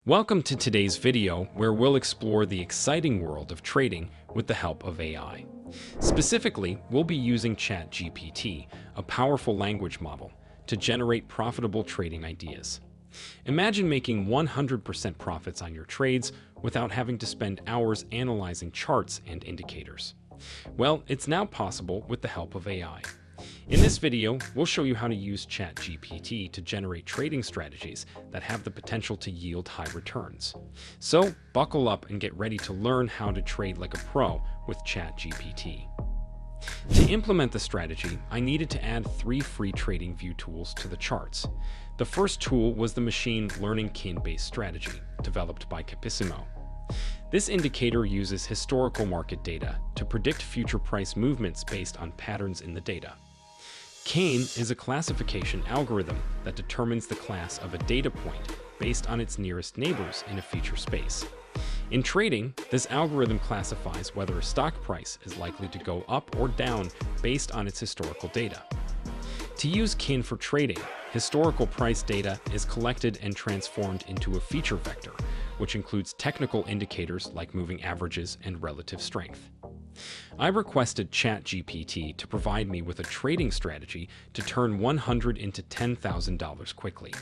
Welcome to today's video where we'll explore the exciting world of trading with the help of AI. Specifically, we'll be using ChatGPT, a powerful language model, to generate profitable trading ideas. Imagine making 100% profits on your trades without having to spend hours analyzing charts and indicators. Well, it's now possible with the help of AI. In this video, we'll show you how to use ChatGPT to generate trading strategies that have the potential to yield high returns. So, buckle up and get ready to learn how to trade like a pro with ChatGPT. To implement the strategy, I needed to add 3 free trading view tools to the charts. The first tool was the machine learning kin-based strategy, developed by Capissimo. This indicator uses historical market data to predict future price movements based on patterns in the data. Kin is a classification algorithm that determines the class of a data point based on its nearest neighbors in a feature space. In trading, this algorithm classifies whether a stock price is likely to go up or down based on its historical data. To use Kin for trading, historical price data is collected and transformed into a feature vector, which includes technical indicators like moving averages and relative strength. I requested ChatGPT to provide me with a trading strategy to turn $100 into $10,000 quickly.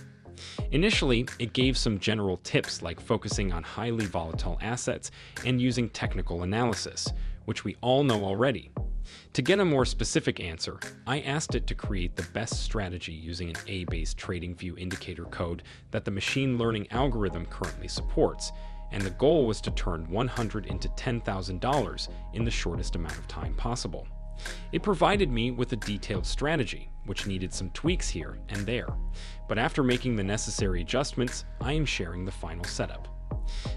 Initially, it gave some general tips like focusing on highly volatile assets and using technical analysis, which we all know already. To get a more specific answer, I asked it to create the best strategy using an A-based trading view indicator code that the machine learning algorithm currently supports, and the goal was to turn $100 into $10,000 in the shortest amount of time possible. It provided me with a detailed strategy, which needed some tweaks here and there, but after making the necessary adjustments, I am sharing the final setup.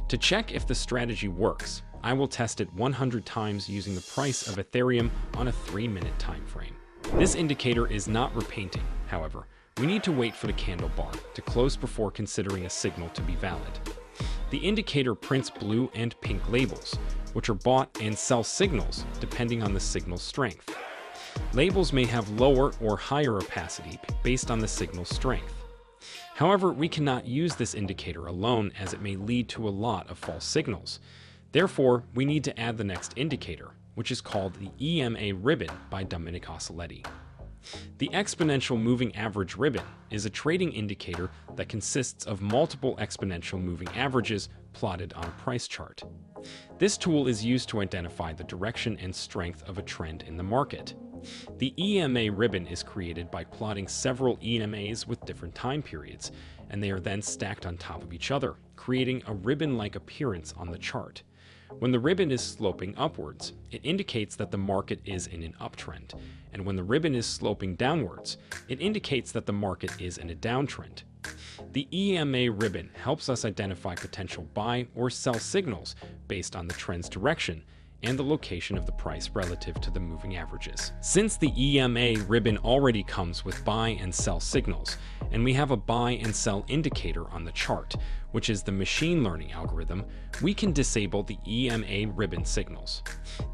To check if the strategy works, I will test it 100 times using the price of Ethereum on a 3-minute time frame. This indicator is not repainting, however. We need to wait for the candle bar to close before considering a signal to be valid. The indicator prints blue and pink labels, which are bought and sell signals depending on the signal's strength. Labels may have lower or higher opacity based on the signal's strength. However, we cannot use this indicator alone as it may lead to a lot of false signals. Therefore, we need to add the next indicator, which is called the EMA ribbon by Dominic Ossiletti. The exponential moving average ribbon is a trading indicator that consists of multiple exponential moving averages plotted on a price chart. This tool is used to identify the direction and strength of a trend in the market. The EMA ribbon is created by plotting several EMAs with different time periods, and they are then stacked on top of each other, creating a ribbon-like appearance on the chart. When the ribbon is sloping upwards, it indicates that the market is in an uptrend, and when the ribbon is sloping downwards, it indicates that the market is in a downtrend. The EMA ribbon helps us identify potential buy or sell signals based on the trend's direction and the location of the price relative to the moving averages. Since the EMA ribbon already comes with buy and sell signals, and we have a buy and sell indicator on the chart, which is the machine learning algorithm, we can disable the EMA ribbon signals.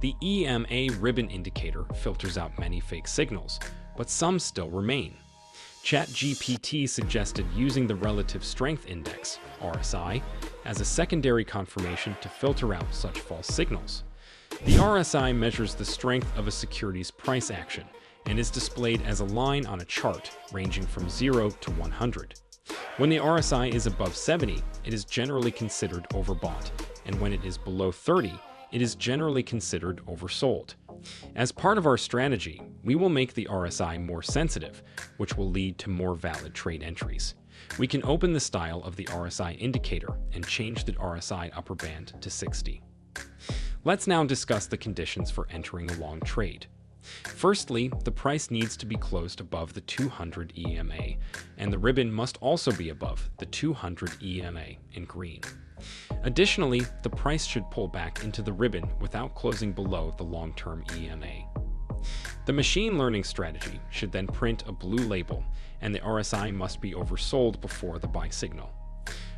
The EMA ribbon indicator filters out many fake signals, but some still remain. ChatGPT suggested using the Relative Strength Index, RSI, as a secondary confirmation to filter out such false signals. The RSI measures the strength of a security's price action and is displayed as a line on a chart ranging from 0 to 100. When the RSI is above 70, it is generally considered overbought, and when it is below 30, it is generally considered oversold. As part of our strategy, we will make the RSI more sensitive, which will lead to more valid trade entries. We can open the style of the RSI indicator and change the RSI upper band to 60. Let's now discuss the conditions for entering a long trade. Firstly, the price needs to be closed above the 200 EMA, and the ribbon must also be above the 200 EMA in green. Additionally, the price should pull back into the ribbon without closing below the long-term EMA. The machine learning strategy should then print a blue label, and the RSI must be oversold before the buy signal.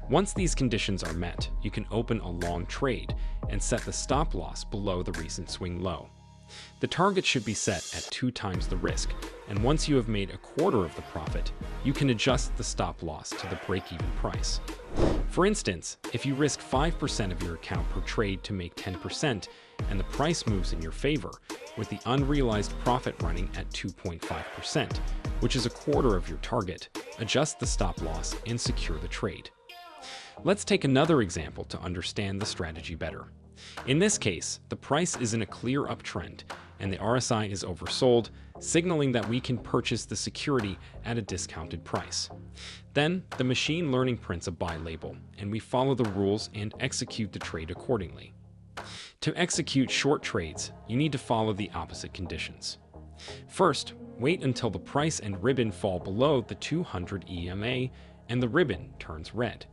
Once these conditions are met, you can open a long trade and set the stop loss below the recent swing low. The target should be set at 2 times the risk, and once you have made a quarter of the profit, you can adjust the stop loss to the break-even price. For instance, if you risk 5% of your account per trade to make 10%, and the price moves in your favor, with the unrealized profit running at 2.5%, which is a quarter of your target, adjust the stop loss and secure the trade. Let's take another example to understand the strategy better. In this case, the price is in a clear uptrend, and the RSI is oversold, signaling that we can purchase the security at a discounted price. Then, the machine learning prints a buy label, and we follow the rules and execute the trade accordingly. To execute short trades, you need to follow the opposite conditions. First, wait until the price and ribbon fall below the 200 EMA and the ribbon turns red.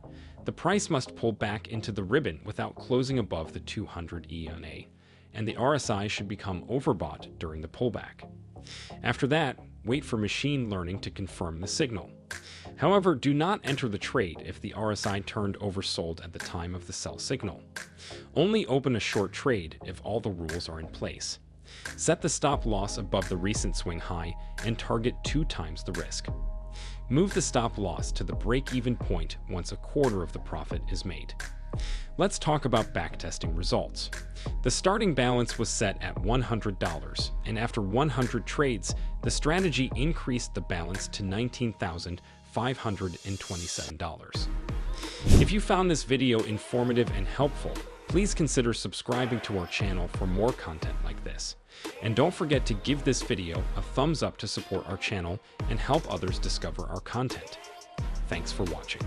The price must pull back into the ribbon without closing above the 200 EMA, and the RSI should become overbought during the pullback. After that, wait for machine learning to confirm the signal. However, do not enter the trade if the RSI turned oversold at the time of the sell signal. Only open a short trade if all the rules are in place. Set the stop loss above the recent swing high and target 2 times the risk. Move the stop loss to the break-even point once a quarter of the profit is made. Let's talk about backtesting results. The starting balance was set at $100, and after 100 trades, the strategy increased the balance to $19,527. If you found this video informative and helpful, please consider subscribing to our channel for more content like this. And don't forget to give this video a thumbs up to support our channel and help others discover our content. Thanks for watching.